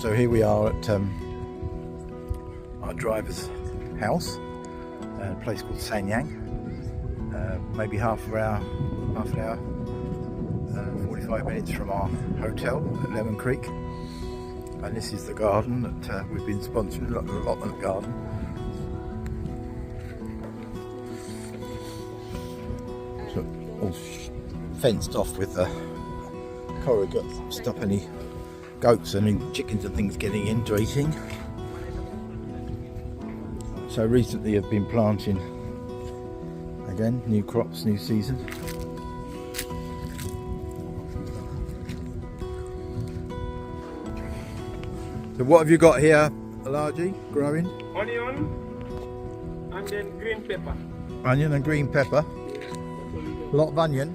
So here we are at our driver's house, a place called Sanyang. Maybe half an hour, 45 minutes from our hotel at Lemon Creek. And this is the garden that we've been sponsoring, the allotment garden. So all fenced off with corrugate to stop any goats and any chickens and things getting into eating. So recently I've been planting again, new crops, new season. So what have you got here, Alagie, growing? Onion and then green pepper. Onion and green pepper. A lot of onion?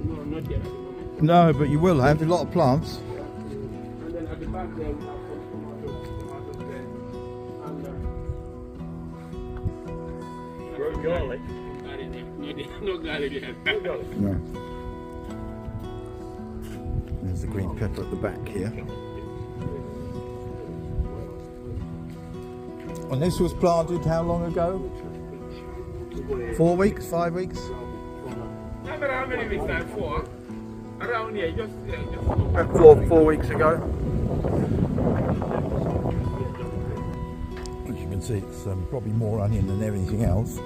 No, not yet at the moment. No, but you will have a lot of plants. And then at the back there we have some tomatoes there. And Grow garlic. no garlic yet. No garlic. No. There's the green pepper at the back here. And this was planted how long ago? 4 weeks, 5 weeks? No matter how many weeks I'm for. Around here, just About 4 weeks ago. As you can see, it's probably more onion than everything else,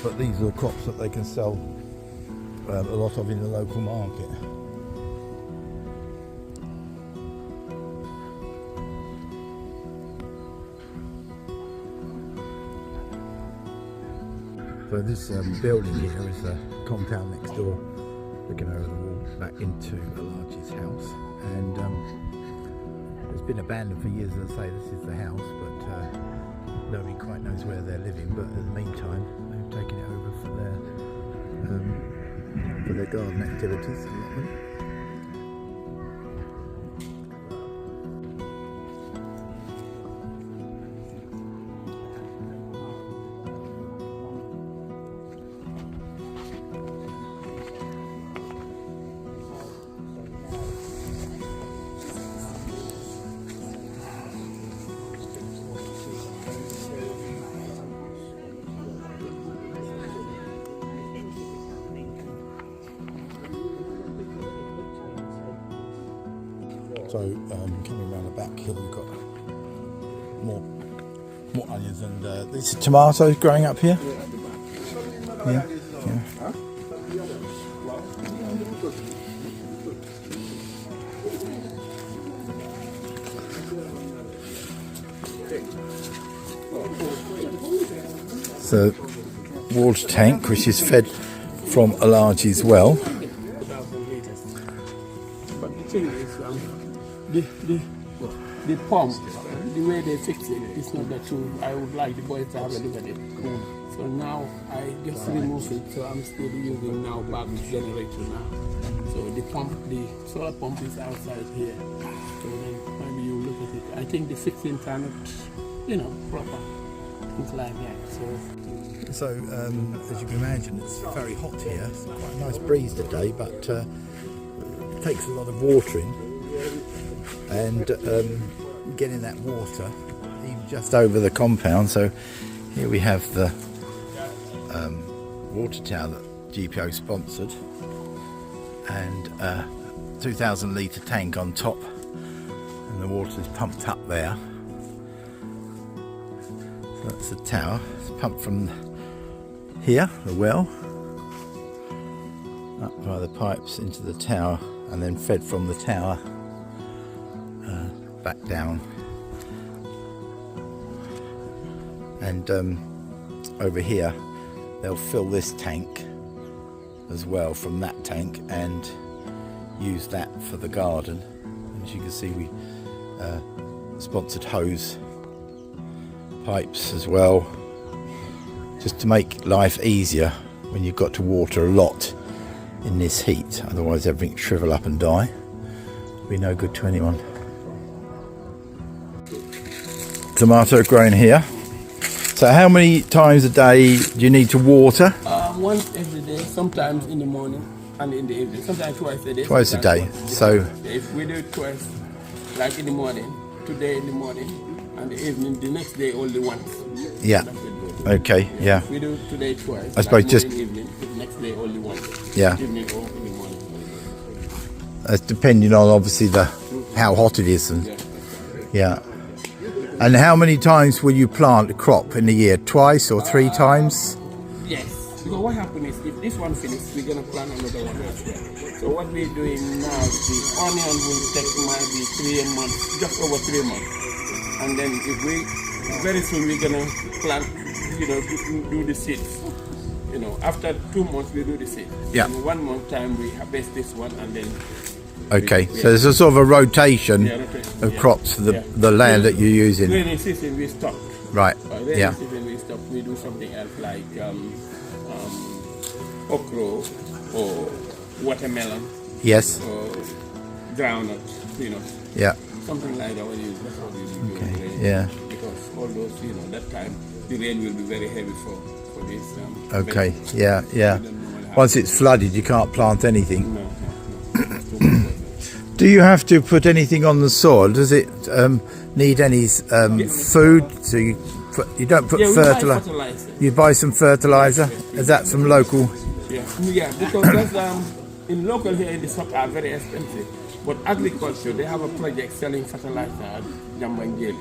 but these are the crops that they can sell a lot of in the local market. So this building here is the compound next door, looking over the wall back into Allagie's house, and it's been abandoned for years. As I say, this is the house, but nobody quite knows where they're living. But in the meantime, they've taken it over for their garden activities. So coming around the back here, we've got more onions, and these are tomatoes growing up here. Yeah. So water tank, which is fed from Allagie's well. But the thing is, the pump, the way they fix it, it's not that true. I would like the boys to have a look at it. So now I just remove it, so I'm still using now back generator now. So the pump, the solar pump is outside here. So then maybe you look at it. I think the fixing cannot, proper, things like that. So as you can imagine, it's very hot here. It's quite a nice breeze today, but it takes a lot of watering. And getting that water even just over the compound. So here we have the water tower that GPO sponsored, and a 2,000 litre tank on top, and the water is pumped up there. So that's the tower. It's pumped from here, the well, up via the pipes into the tower, and then fed from the tower back down, and over here they'll fill this tank as well from that tank and use that for the garden. As you can see, we sponsored hose pipes as well, just to make life easier when you've got to water a lot in this heat, otherwise everything shrivel up and die. Be no good to anyone. Tomato growing here. So how many times a day do you need to water? Once every day, sometimes in the morning and in the evening, sometimes twice a day. Twice a day. So if we do it twice, like in the morning, today in the morning and the evening. The next day only once. Yeah. That's it. Okay. Yeah. We do today twice. I suppose like just- morning, evening. The next day only once. Yeah. Evening or in the morning. That's depending on obviously how hot it is and yeah. And how many times will you plant a crop in a year? Twice or 3 times? Yes. Because what happens is if this one finishes, we're gonna plant another one as well. So what we're doing now, the onion will take maybe 3 months, just over 3 months. And then if very soon we're gonna plant, do the seeds. After 2 months we do the seeds. Yeah. In 1 month time we harvest this one and then. Okay, so there's a sort of a rotation of crops for the land that you're using. Rainy season we stop. Right. Rainy season we stop. We do something else like okra or watermelon. Yes. Or groundnut. Yeah. Something like that. That's what we do. Okay. Yeah. Because all those, that time the rain will be very heavy for this. Okay. Yeah. Yeah. Once it's flooded, you can't plant anything. No. Do you have to put anything on the soil? Does it need any food? So you don't put fertilizer. You buy some fertilizer. Is that from local? Yeah, because that's, in local here in the shop are very expensive. But agriculture, they have a project selling fertilizer at Jambangeli,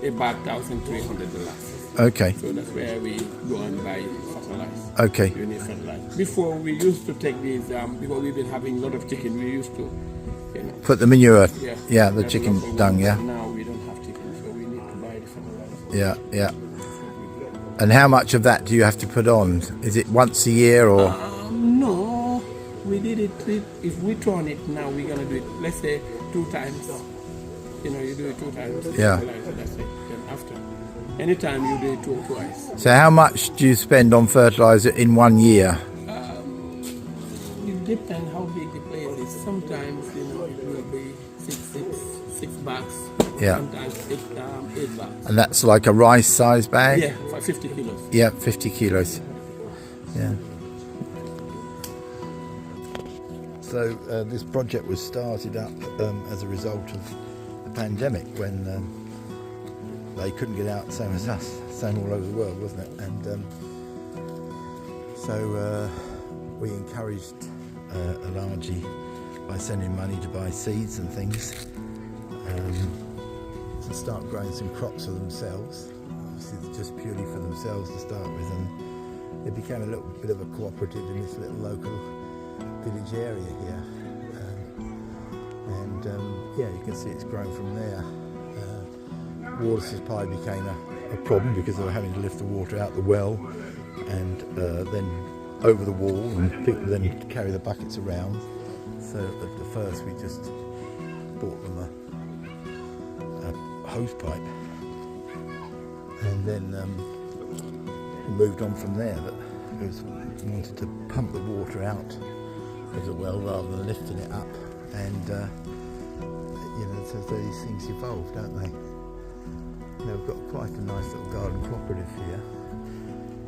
about $1,300. Okay. So that's where we go and buy fertilizer. Okay. You need fertilizer. Before we used to take these, because we've been having a lot of chicken, we used to put the manure. Yeah, the chicken dung. Yeah. Now we don't have chicken, so we need to buy the fertilizer. Yeah. And how much of that do you have to put on? Is it once a year or? No, we did it. If we turn it now, we're gonna do it. Let's say 2 times. You do it 2 times. Yeah. That's it. Then after, anytime you do it twice. So how much do you spend on fertilizer in 1 year? It depends how big the place is. Sometimes it will be six bags. Yeah. Sometimes 8 bags. And that's like a rice size bag? Yeah, for 50 kilos. Yeah, 50 kilos. Yeah. So this project was started up as a result of the pandemic when they couldn't get out, same as us, same all over the world, wasn't it? And so we encouraged Alagie by sending money to buy seeds and things to start growing some crops for themselves, obviously just purely for themselves to start with, and it became a little bit of a cooperative in this little local village area here, and yeah, you can see it's grown from there. Water supply became a problem because they were having to lift the water out the well and then over the wall, and people then carry the buckets around. So at the first we just bought them a hose pipe, and then we moved on from there. But we wanted to pump the water out of the well rather than lifting it up, and so these things evolve, don't they? We've got quite a nice little garden cooperative here.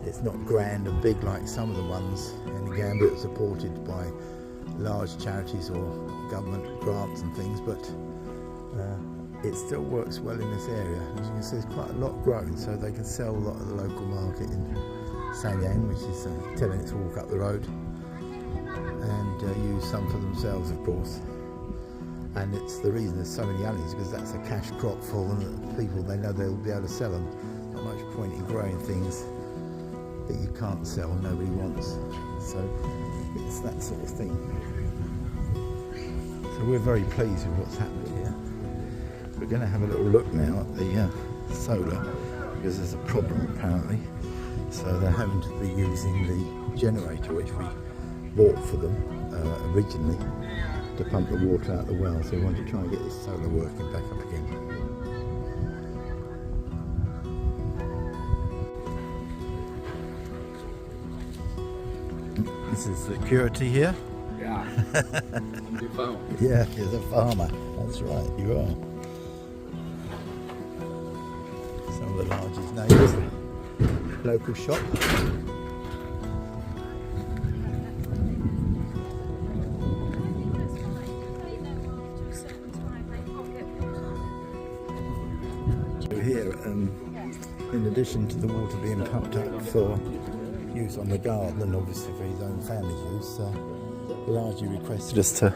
It's not grand and big like some of the ones in the Gambia, it's supported by large charities or government grants and things, but it still works well in this area. As you can see, there's quite a lot grown, so they can sell a lot at the local market in Sanyang, which is 10 minutes walk up the road, and use some for themselves, of course. And it's the reason there's so many onions, because that's a cash crop for them, that people, they know they'll be able to sell them. Not much point in growing things that you can't sell, nobody wants. So it's that sort of thing. So we're very pleased with what's happened here. We're going to have a little look now at the solar, because there's a problem apparently. So they're having to be using the generator which we bought for them originally to pump the water out the well. So we want to try and get this solar working back up again. This is security here. Yeah. I'm the farmer. Yeah, you're the farmer. That's right, you are. Some of the largest neighbours. Local shop. in addition to the water being pumped up for use on the garden and obviously for his own family use, Alagie requested us to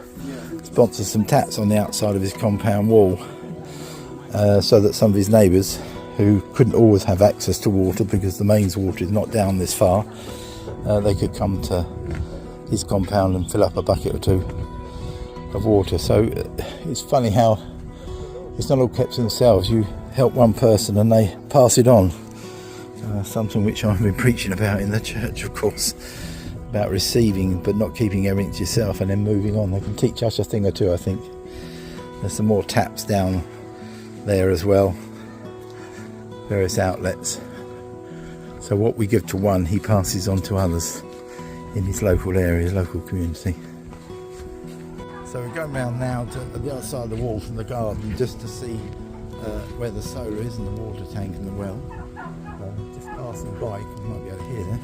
sponsor some taps on the outside of his compound wall, so that some of his neighbours who couldn't always have access to water because the mains water is not down this far, they could come to his compound and fill up a bucket or two of water. So it's funny how it's not all kept to themselves. You help one person and they pass it on. Something which I've been preaching about in the church, of course, about receiving but not keeping everything to yourself and then moving on. They can teach us a thing or two, I think. There's some more taps down there as well, various outlets. So what we give to one, he passes on to others in his local area, local community. So we're going round now to the other side of the wall from the garden just to see where the solar is and the water tank and the well. Just passing by, you might be able to hear that.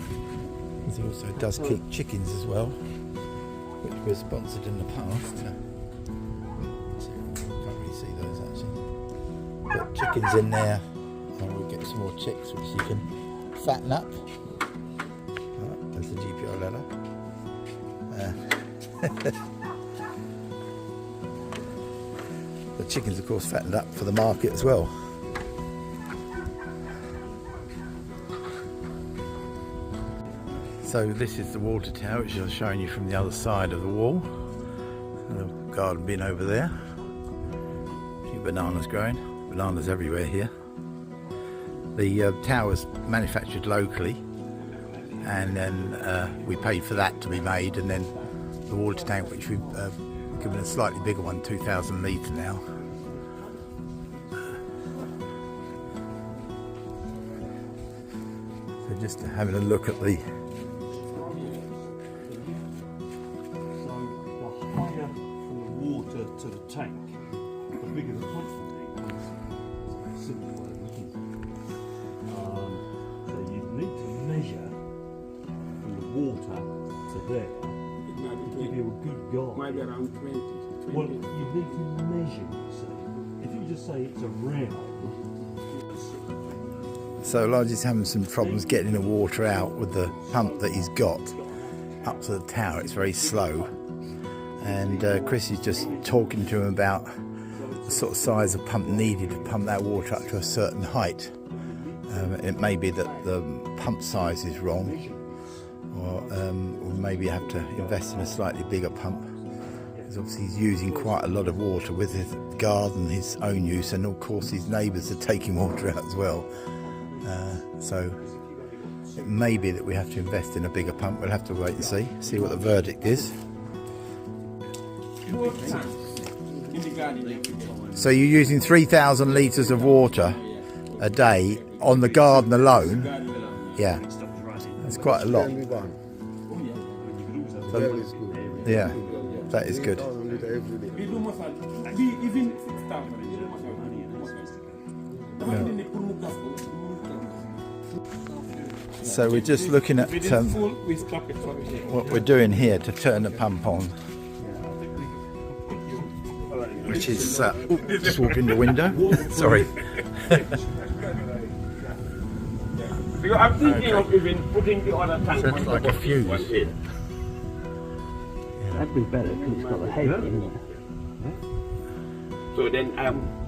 He also does keep chickens as well, which we've sponsored in the past. Can't really see those actually. Put chickens in there and we'll get some more chicks which you can fatten up. There's the GPO ladder. The chickens of course fattened up for the market as well. So this is the water tower which I was showing you from the other side of the wall. The garden bin over there. A few bananas growing. Bananas everywhere here. The tower's manufactured locally, and then we paid for that to be made, and then the water tank, which we've given a slightly bigger one, 2,000 litre now. So just having a look at the to the tank, the bigger the pump will be. It's a simple way of looking at it. So you need to measure from the water to there to give you a good guide. Might be around 20. Well, you need to measure, so if you just say it's around. So Alagie's having some problems getting the water out with the pump that he's got up to the tower. It's very slow. And Chris is just talking to him about the sort of size of pump needed to pump that water up to a certain height. It may be that the pump size is wrong, or maybe you have to invest in a slightly bigger pump, because obviously he's using quite a lot of water with his garden, his own use, and of course his neighbours are taking water out as well. So it may be that we have to invest in a bigger pump. We'll have to wait and see what the verdict is. So you're using 3,000 litres of water a day on the garden alone? Yeah, that's quite a lot. So, yeah, that is good. Yeah. So we're just looking at what we're doing here to turn the pump on, which is just walk in the window. Sorry. I'm thinking of even putting the other tank Sounds like a fuse. That'd be better because it's got the head, isn't it? So then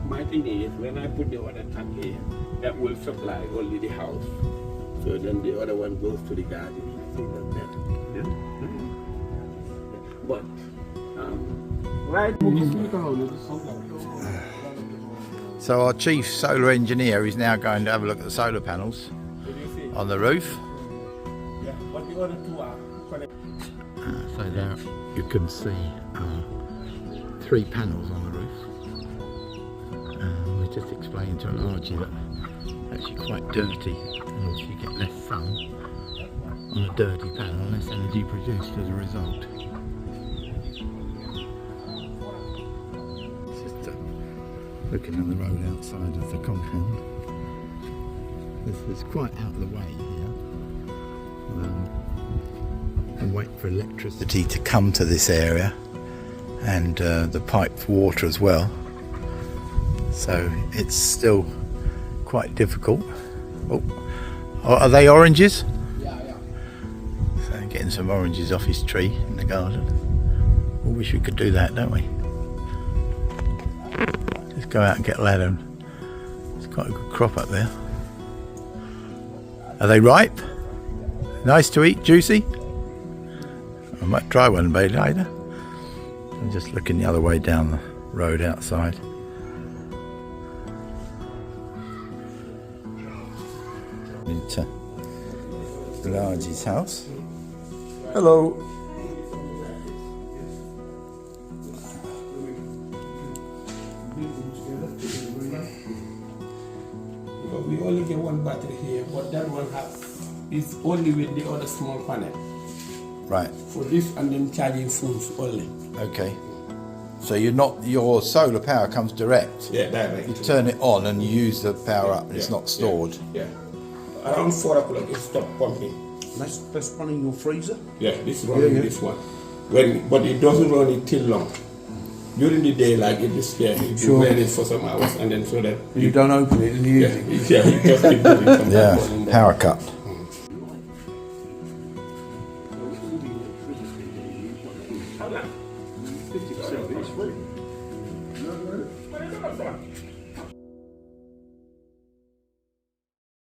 my thing is, when I put the other tank here, that will supply only the house. So then the other one goes to the garden. But right. So our chief solar engineer is now going to have a look at the solar panels on the roof. Yeah, but the other two are connected. So there you can see 3 panels on the roof. We're just explaining to Alagie that it's actually quite dirty, and also you get less sun on a dirty panel, less energy produced as a result. Just looking at the road outside of the compound. This is quite out of the way here. And wait for electricity to come to this area, and the piped water as well. So it's still quite difficult. Oh, are they oranges? Yeah. So getting some oranges off his tree in the garden. We wish we could do that, don't we? Just go out and get a ladder. It's quite a good crop up there. Are they ripe? Nice to eat, juicy? I might try one later. I'm just looking the other way down the road outside. Into Allagie's house. Hello. We only get one battery here, but that one is only with the other small panel. Right. For this and then charging phones only. Okay. So your solar power comes direct. Yeah, direct. You turn it on and you use the power up and it's not stored. Yeah. Around 4 o'clock it stopped pumping. That's running your freezer? Yeah, this is running this one. But it doesn't run it till long. During the day, like it is there, you wear it for some hours and then so that You don't open it and you use it? Yeah, you just keep doing something. Yeah, power cut.